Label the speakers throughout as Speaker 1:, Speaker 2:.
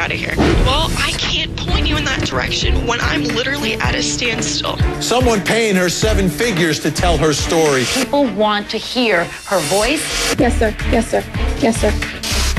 Speaker 1: out of here. Well, I can't point you in that direction when I'm literally at a standstill.
Speaker 2: Someone paying her 7 figures to tell her story.
Speaker 3: People want to hear her voice.
Speaker 4: Yes, sir. Yes, sir. Yes, sir.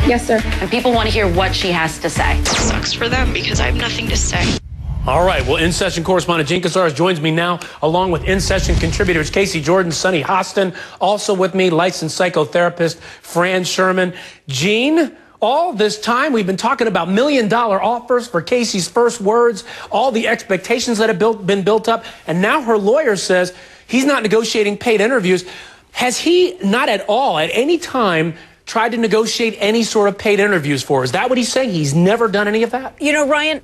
Speaker 4: Yes, sir.
Speaker 3: And people want to hear what she has to say.
Speaker 1: It sucks for them because I have nothing to say.
Speaker 5: All right. Well, in-session correspondent Gene Cazares joins me now, along with in-session contributors Casey Jordan, Sunny Hostin, also with me, licensed psychotherapist Fran Sherman. Gene, all this time we've been talking about million-dollar offers for Casey's first words, all the expectations that have been built up, and now her lawyer says he's not negotiating paid interviews. Has he not at all, at any time, tried to negotiate any sort of paid interviews for her? Is that what he's saying? He's never done any of that?
Speaker 6: You know, Ryan,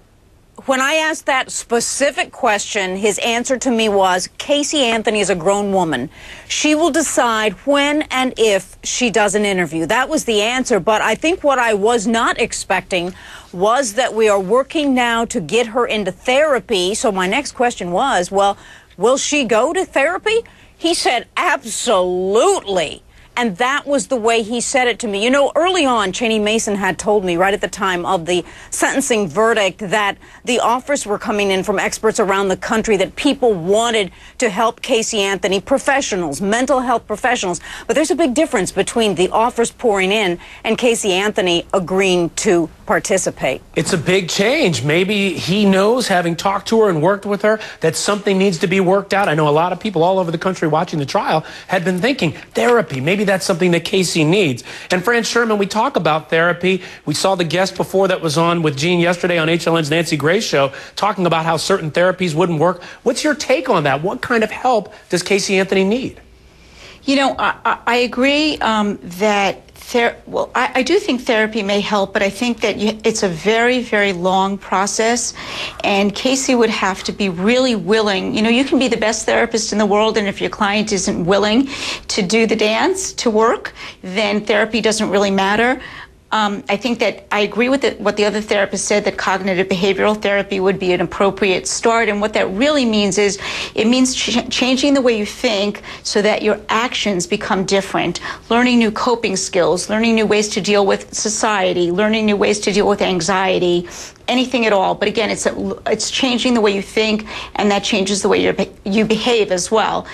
Speaker 6: when I asked that specific question, his answer to me was, Casey Anthony is a grown woman. She will decide when and if she does an interview. That was the answer. But I think what I was not expecting was that we are working now to get her into therapy. So my next question was, well, will she go to therapy? He said, absolutely. And that was the way he said it to me. You know, early on, Cheney Mason had told me right at the time of the sentencing verdict that the offers were coming in from experts around the country, that people wanted to help Casey Anthony, professionals, mental health professionals. But there's a big difference between the offers pouring in and Casey Anthony agreeing to participate.
Speaker 5: It's a big change. Maybe he knows, having talked to her and worked with her, that something needs to be worked out. I know a lot of people all over the country watching the trial had been thinking therapy. Maybe that's something that Casey needs. And Fran Sherman, we talk about therapy. We saw the guest before that was on with Gene yesterday on HLN's Nancy Grace show talking about how certain therapies wouldn't work. What's your take on that? What kind of help does Casey Anthony need?
Speaker 7: You know, I agree that I do think therapy may help, but I think that it's a very, very long process, and Casey would have to be really willing. You know, you can be the best therapist in the world, and if your client isn't willing to do the dance, to work, then therapy doesn't really matter. I think that I agree with what the other therapist said, that cognitive behavioral therapy would be an appropriate start. And what that really means is it means changing the way you think so that your actions become different, learning new coping skills, learning new ways to deal with society, learning new ways to deal with anxiety, anything at all. But again, it's changing the way you think, and that changes the way you behave as well.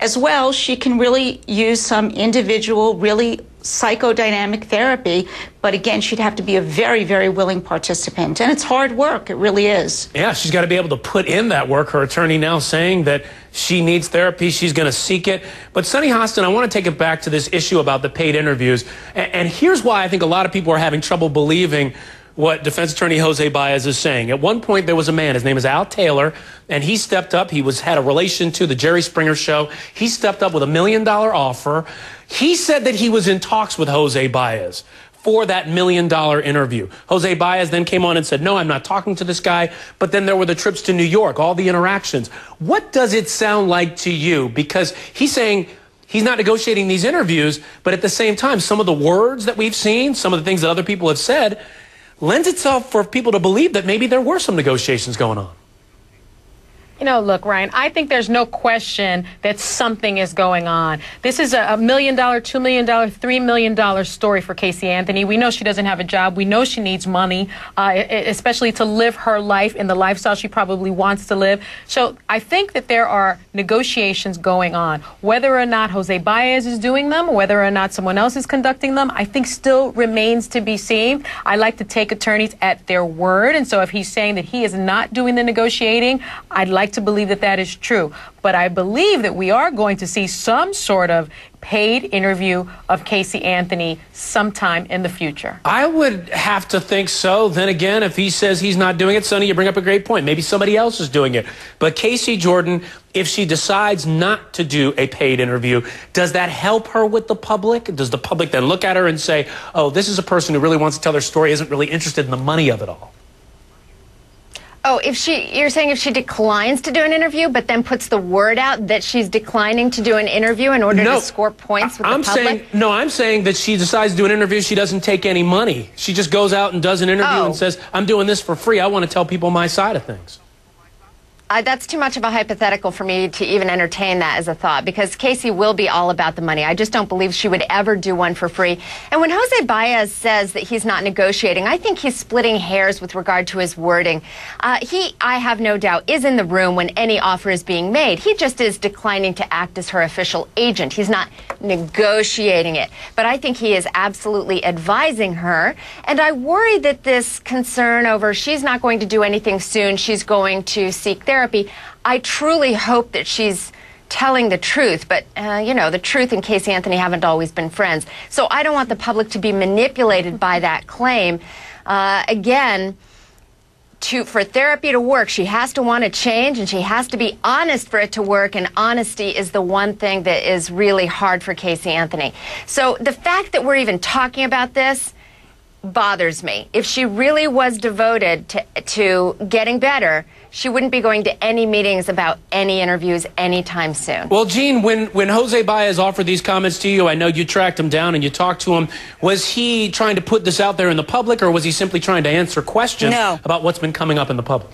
Speaker 7: As well, she can really use some individual, really psychodynamic therapy, but again, she'd have to be a very, very willing participant. And it's hard work, it really is.
Speaker 5: Yeah, she's got to be able to put in that work. Her attorney now saying that she needs therapy, she's going to seek it. But Sunny Hostin, I want to take it back to this issue about the paid interviews. And here's why I think a lot of people are having trouble believing what defense attorney Jose Baez is saying. At one point, there was a man, his name is Al Taylor, and he stepped up. He had a relation to the Jerry Springer show. He stepped up with $1 million offer. He said that he was in talks with Jose Baez for that $1 million interview. Jose Baez then came on and said, no, I'm not talking to this guy. But then there were the trips to New York, all the interactions. What does it sound like to you? Because he's saying he's not negotiating these interviews, but at the same time, some of the words that we've seen, some of the things that other people have said, lends itself for people to believe that maybe there were some negotiations going on.
Speaker 8: You know, look, Ryan, I think there's no question that something is going on. This is a $1 million, $2 million, $3 million story for Casey Anthony. We know she doesn't have a job. We know she needs money, especially to live her life in the lifestyle she probably wants to live. So I think that there are negotiations going on. Whether or not Jose Baez is doing them, whether or not someone else is conducting them, I think still remains to be seen. I like to take attorneys at their word. And so if he's saying that he is not doing the negotiating, I'd like to believe that that is true. But I believe that we are going to see some sort of paid interview of Casey Anthony sometime in the future.
Speaker 5: I would have to think so. Then again, if he says he's not doing it, Sonny, you bring up a great point. Maybe somebody else is doing it. But Casey Jordan, if she decides not to do a paid interview, does that help her with the public? Does the public then look at her and say, oh, this is a person who really wants to tell their story, isn't really interested in the money of it all?
Speaker 9: Oh, you're saying if she declines to do an interview, but then puts the word out that she's declining to do an interview in order to score points with the public?
Speaker 5: I'm saying that she decides to do an interview, she doesn't take any money. She just goes out and does an interview and says, I'm doing this for free. I want to tell people my side of things.
Speaker 9: That's too much of a hypothetical for me to even entertain that as a thought, because Casey will be all about the money. I just don't believe she would ever do one for free. And when Jose Baez says that he's not negotiating, I think he's splitting hairs with regard to his wording. He, I have no doubt, is in the room when any offer is being made. He just is declining to act as her official agent. He's not negotiating it. But I think he is absolutely advising her. And I worry that this concern over she's not going to do anything soon, she's going to seek therapy, I truly hope that she's telling the truth, but you know, the truth and Casey Anthony haven't always been friends. So I don't want the public to be manipulated by that claim. Again, for therapy to work, she has to want to change, and she has to be honest for it to work, and honesty is the one thing that is really hard for Casey Anthony. So the fact that we're even talking about this bothers me. If she really was devoted to getting better, she wouldn't be going to any meetings about any interviews anytime soon.
Speaker 5: Well, Gene, when Jose Baez offered these comments to you, I know you tracked him down and you talked to him. Was he trying to put this out there in the public, or was he simply trying to answer questions about what's been coming up in the public?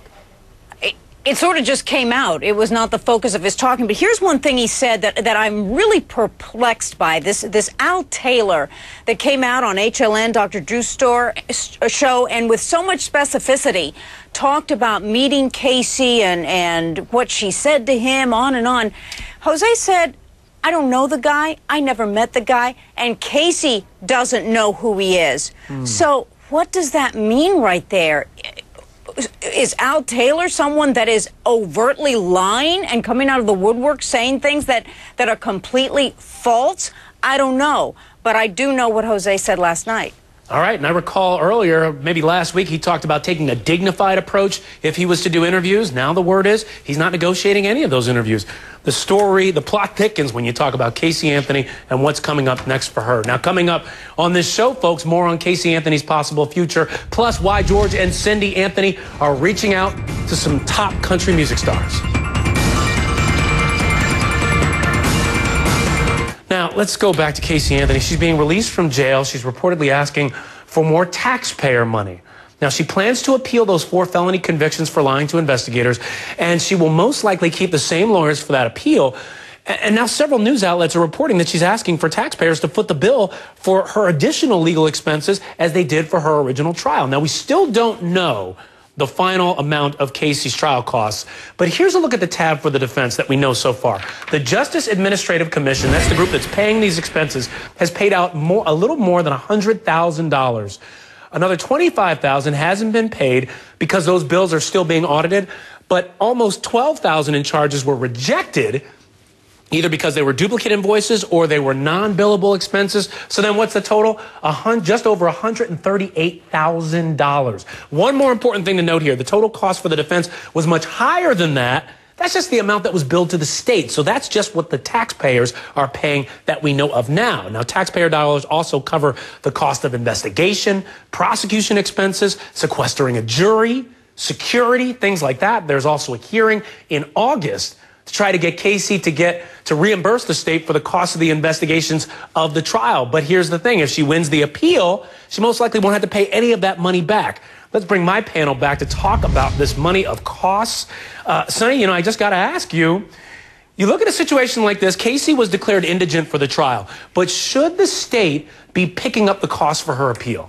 Speaker 6: It sort of just came out. It was not the focus of his talking. But here's one thing he said that I'm really perplexed by. This Al Taylor that came out on HLN, Dr. Drew show, and with so much specificity, talked about meeting Casey and what she said to him, on and on. Jose said, I don't know the guy. I never met the guy. And Casey doesn't know who he is. So what does that mean right there? Is Al Taylor someone that is overtly lying and coming out of the woodwork saying things that are completely false? I don't know. But I do know what Jose said last night.
Speaker 5: All right, and I recall earlier, maybe last week, he talked about taking a dignified approach if he was to do interviews. Now the word is he's not negotiating any of those interviews. The story, the plot thickens when you talk about Casey Anthony and what's coming up next for her. Now, coming up on this show, folks, more on Casey Anthony's possible future, plus why George and Cindy Anthony are reaching out to some top country music stars. Now, let's go back to Casey Anthony. She's being released from jail. She's reportedly asking for more taxpayer money. Now, she plans to appeal those 4 felony convictions for lying to investigators, and she will most likely keep the same lawyers for that appeal. And now several news outlets are reporting that she's asking for taxpayers to foot the bill for her additional legal expenses as they did for her original trial. Now, we still don't know the final amount of Casey's trial costs. But here's a look at the tab for the defense that we know so far. The Justice Administrative Commission, that's the group that's paying these expenses, has paid out a little more than $100,000. Another $25,000 hasn't been paid because those bills are still being audited, but almost $12,000 in charges were rejected, either because they were duplicate invoices or they were non-billable expenses. So then what's the total? Just over $138,000. One more important thing to note here, the total cost for the defense was much higher than that. That's just the amount that was billed to the state. So that's just what the taxpayers are paying that we know of now. Now, taxpayer dollars also cover the cost of investigation, prosecution expenses, sequestering a jury, security, things like that. There's also a hearing in August to try to get Casey to reimburse the state for the cost of the investigations of the trial. But here's the thing. If she wins the appeal, she most likely won't have to pay any of that money back. Let's bring my panel back to talk about this money of costs. Sonny, I just got to ask you, you look at a situation like this, Casey was declared indigent for the trial, but should the state be picking up the cost for her appeal?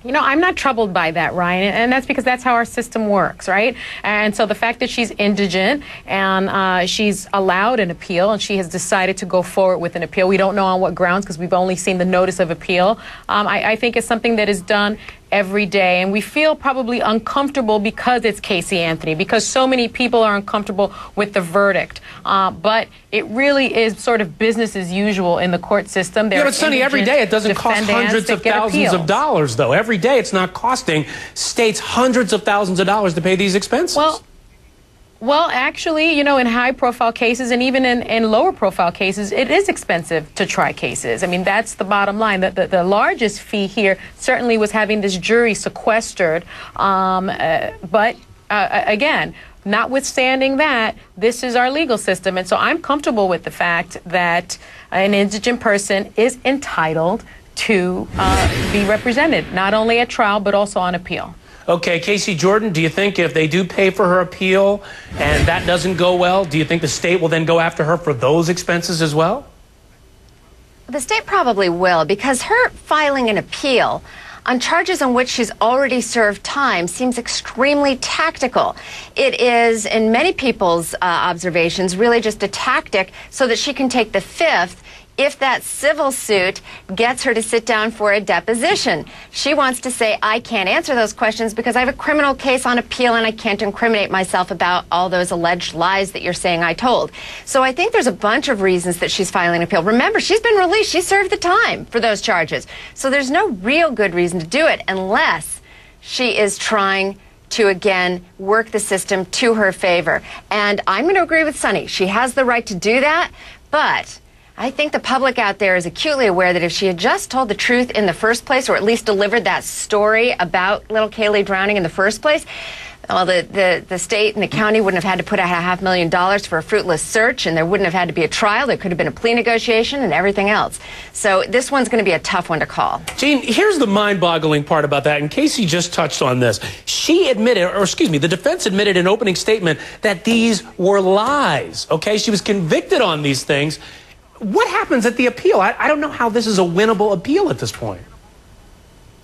Speaker 8: I'm not troubled by that, Ryan, and that's because that's how our system works, right? And so the fact that she's indigent and she's allowed an appeal and she has decided to go forward with an appeal, we don't know on what grounds because we've only seen the notice of appeal, I think it's something that is done every day, and we feel probably uncomfortable because it's Casey Anthony, because so many people are uncomfortable with the verdict. But it really is sort of business as usual in the court system.
Speaker 5: Yeah, but Sonny, every day it doesn't cost hundreds of thousands of dollars, though. Every day it's not costing states hundreds of thousands of dollars to pay these expenses.
Speaker 8: Well, actually, in high-profile cases and even in lower-profile cases, it is expensive to try cases. I mean, that's the bottom line. The largest fee here certainly was having this jury sequestered. But again, notwithstanding that, this is our legal system. And so I'm comfortable with the fact that an indigent person is entitled to be represented, not only at trial, but also on appeal.
Speaker 5: Okay, Casey Jordan, do you think if they do pay for her appeal and that doesn't go well, do you think the state will then go after her for those expenses as well?
Speaker 9: The state probably will, because her filing an appeal on charges on which she's already served time seems extremely tactical. It is, in many people's observations, really just a tactic so that she can take the fifth if that civil suit gets her to sit down for a deposition. She wants to say, I can't answer those questions because I have a criminal case on appeal and I can't incriminate myself about all those alleged lies that you're saying I told. So I think there's a bunch of reasons that she's filing an appeal. Remember, she's been released. She served the time for those charges. So there's no real good reason to do it unless she is trying to, again, work the system to her favor. And I'm going to agree with Sunny. She has the right to do that, but I think the public out there is acutely aware that if she had just told the truth in the first place, or at least delivered that story about little Kaylee drowning in the first place, well, the state and the county wouldn't have had to put out $500,000 for a fruitless search, and there wouldn't have had to be a trial. There could have been a plea negotiation and everything else. So this one's going to be a tough one to call.
Speaker 5: Gene, here's the mind-boggling part about that, and Casey just touched on this. She admitted, or excuse me, the defense admitted in an opening statement that these were lies, okay? She was convicted on these things. What happens at the appeal? I don't know how this is a winnable appeal at this point.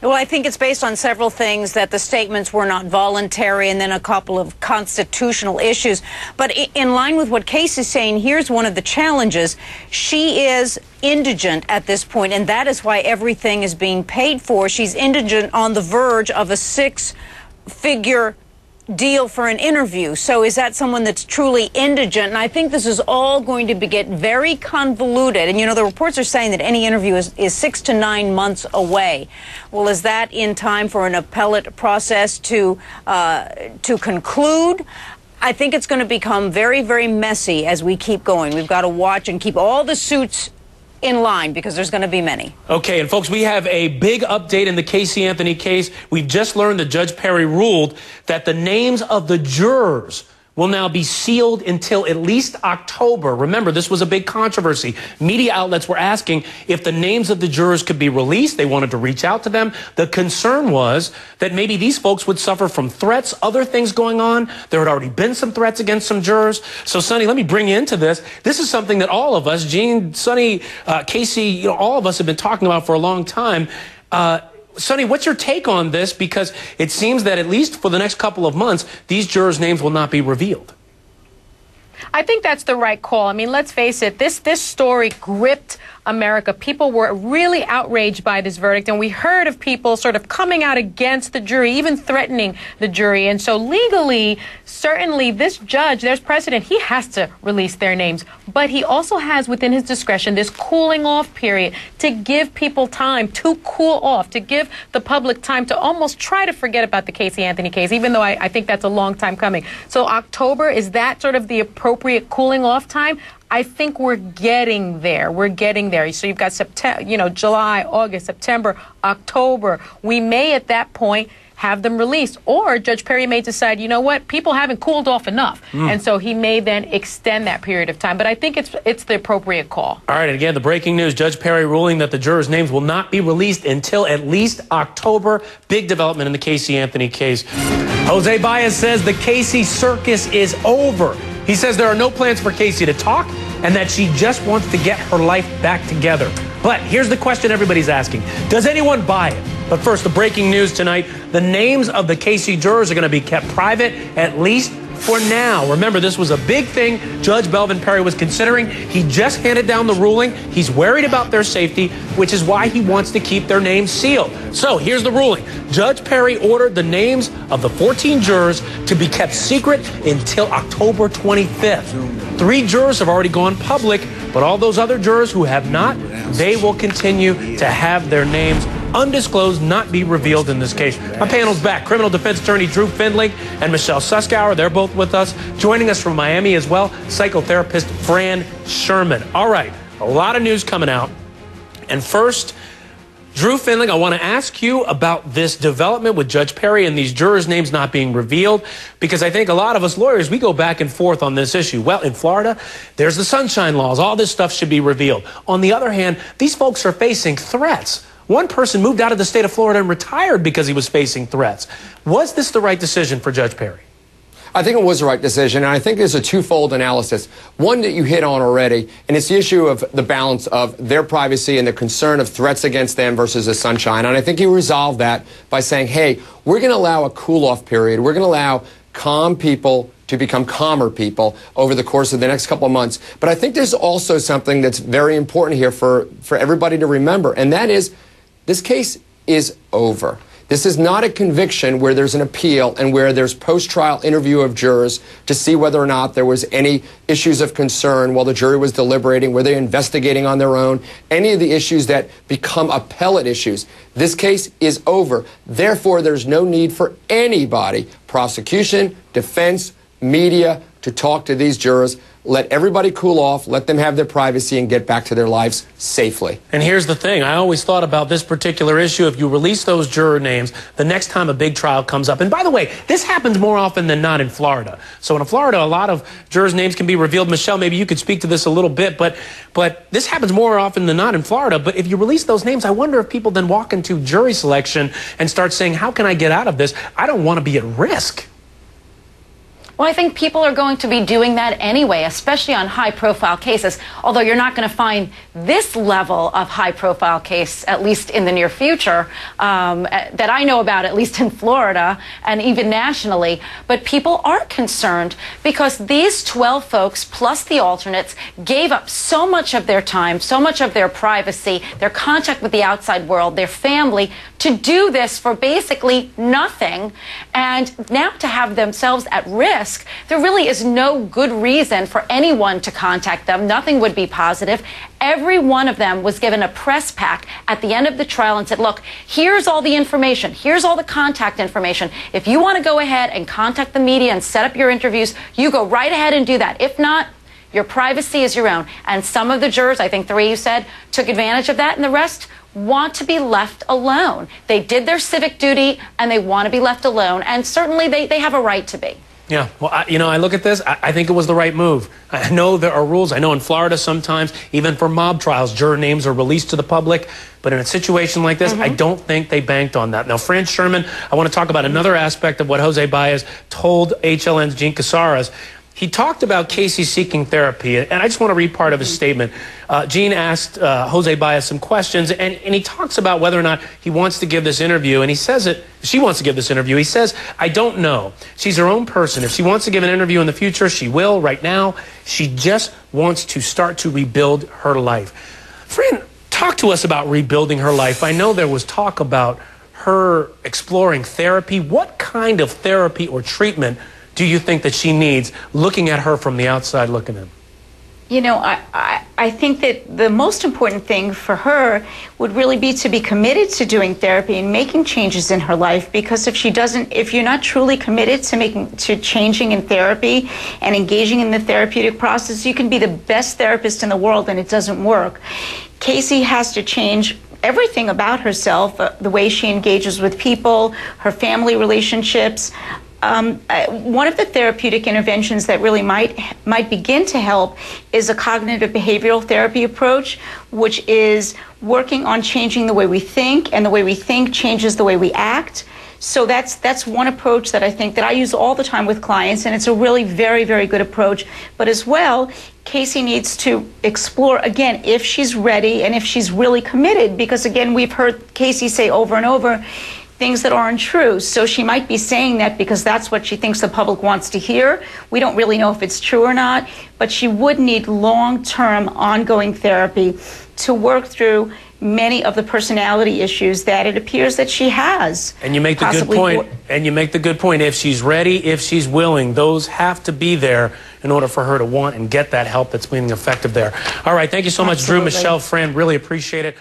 Speaker 6: Well, I think it's based on several things, that the statements were not voluntary, and then a couple of constitutional issues. But in line with what Casey's saying, here's one of the challenges. She is indigent at this point, and that is why everything is being paid for. She's indigent, on the verge of a six-figure deal for an interview. So is that someone that's truly indigent? And I think this is all going to get very convoluted. And, you know, the reports are saying that any interview is 6 to 9 months away. Well, is that in time for an appellate process to conclude? I think it's going to become very, very messy as we keep going. We've got to watch and keep all the suits in line, because there's going to be many. Okay, and folks, we have a big update in the Casey Anthony case. We've just learned that Judge Perry ruled that the names of the jurors will now be sealed until at least October. Remember, this was a big controversy. Media outlets were asking if the names of the jurors could be released. They wanted to reach out to them. The concern was that maybe these folks would suffer from threats, other things going on. There had already been some threats against some jurors. So, Sonny, let me bring you into this. This is something that all of us, Gene, Sonny, Casey, you know, all of us have been talking about for a long time. Sonny, what's your take on this? Because it seems that at least for the next couple of months, these jurors' names will not be revealed.
Speaker 8: I think that's the right call. I mean, let's face it, this story gripped America. People were really outraged by this verdict, and we heard of people sort of coming out against the jury, even threatening the jury. And so legally, certainly this judge, there's precedent, he has to release their names. But he also has within his discretion this cooling off period to give people time to cool off, to give the public time to almost try to forget about the Casey Anthony case, even though I think that's a long time coming. So October, is that sort of the appropriate cooling off time? I think we're getting there. We're getting there. So you've got September, you know, July, August, September, October. We may at that point have them released, or Judge Perry may decide, you know what, people haven't cooled off enough, and so he may then extend that period of time. But I think it's the appropriate call.
Speaker 5: All right, and again, the breaking news: Judge Perry ruling that the jurors' names will not be released until at least October. Big development in the Casey Anthony case. Jose Baez says the Casey circus is over. He says there are no plans for Casey to talk, and that she just wants to get her life back together. But here's the question everybody's asking. Does anyone buy it? But first, the breaking news tonight: the names of the Casey jurors are going to be kept private, at least for now. Remember, this was a big thing Judge Belvin Perry was considering. He just handed down the ruling. He's worried about their safety, which is why he wants to keep their names sealed. So here's the ruling. Judge Perry ordered the names of the 14 jurors to be kept secret until October 25th. 3 jurors have already gone public, but all those other jurors who have not, they will continue to have their names undisclosed, not be revealed in this case. My panel's back. Criminal defense attorney Drew Findling and Michelle Suskauer, they're both with us. Joining us from Miami as well, psychotherapist Fran Sherman. All right, a lot of news coming out. And first, Drew Findling, I want to ask you about this development with Judge Perry and these jurors' names not being revealed, because I think a lot of us lawyers, we go back and forth on this issue. Well, in Florida, there's the sunshine laws. All this stuff should be revealed. On the other hand, these folks are facing threats. One person moved out of the state of Florida and retired because he was facing threats. Was this the right decision for Judge Perry?
Speaker 10: I think it was the right decision, and I think there's a twofold analysis. One that you hit on already, and it's the issue of the balance of their privacy and the concern of threats against them versus the sunshine. And I think you resolve that by saying, hey, we're going to allow a cool-off period. We're going to allow calm people to become calmer people over the course of the next couple of months. But I think there's also something that's very important here for everybody to remember, and that is this case is over. This is not a conviction where there's an appeal and where there's post-trial interview of jurors to see whether or not there was any issues of concern while the jury was deliberating, were they investigating on their own, any of the issues that become appellate issues. This case is over. Therefore, there's no need for anybody, prosecution, defense, media, to talk to these jurors. Let everybody cool off, let them have their privacy, and get back to their lives safely.
Speaker 5: And here's the thing. I always thought about this particular issue. If you release those juror names, the next time a big trial comes up, and by the way, this happens more often than not in Florida. So in Florida, a lot of jurors' names can be revealed. Michelle, maybe you could speak to this a little bit, but this happens more often than not in Florida. But if you release those names, I wonder if people then walk into jury selection and start saying, how can I get out of this? I don't want to be at risk.
Speaker 3: Well, I think people are going to be doing that anyway, especially on high-profile cases, although you're not going to find this level of high-profile case, at least in the near future, that I know about, at least in Florida and even nationally. But people are concerned because these 12 folks, plus the alternates, gave up so much of their time, so much of their privacy, their contact with the outside world, their family, to do this for basically nothing. And now to have themselves at risk, there really is no good reason for anyone to contact them. Nothing would be positive. Every one of them was given a press pack at the end of the trial and said, look, here's all the information. Here's all the contact information. If you want to go ahead and contact the media and set up your interviews, you go right ahead and do that. If not, your privacy is your own. And some of the jurors, I think 3 you said, took advantage of that, and the rest want to be left alone. They did their civic duty, and they want to be left alone. And certainly they have a right to be.
Speaker 5: Yeah, well, I look at this, I think it was the right move. I know there are rules. I know in Florida sometimes, even for mob trials, juror names are released to the public. But in a situation like this, I don't think they banked on that. Now, Fran Sherman, I want to talk about another aspect of what Jose Baez told HLN's Gene Casares. He talked about Casey seeking therapy, and I just want to read part of his statement. Gene asked Jose Baez some questions, and he talks about whether or not he wants to give this interview, and he says she wants to give this interview. He says, I don't know. She's her own person. If she wants to give an interview in the future, she will. Right now, she just wants to start to rebuild her life. Fran, talk to us about rebuilding her life. I know there was talk about her exploring therapy. What kind of therapy or treatment do you think that she needs, looking at her from the outside looking in?
Speaker 7: You know, I think that the most important thing for her would really be to be committed to doing therapy and making changes in her life, because if you're not truly committed to changing in therapy and engaging in the therapeutic process, you can be the best therapist in the world and it doesn't work. Casey has to change everything about herself, the way she engages with people, her family relationships. One of the therapeutic interventions that really might begin to help is a cognitive behavioral therapy approach, which is working on changing the way we think, and the way we think changes the way we act. So that's one approach that I think that I use all the time with clients, and it's a really very, very good approach. But as well, Casey needs to explore, again, if she's ready and if she's really committed, because again, we've heard Casey say over and over things that aren't true. So she might be saying that because that's what she thinks the public wants to hear. We don't really know if it's true or not, but she would need long-term ongoing therapy to work through many of the personality issues that it appears that she has.
Speaker 5: And you make the good point. And you make the good point. If she's ready, if she's willing, those have to be there in order for her to want and get that help that's being effective there. All right. Thank you so much, Drew, Michelle, Fran. Really appreciate it.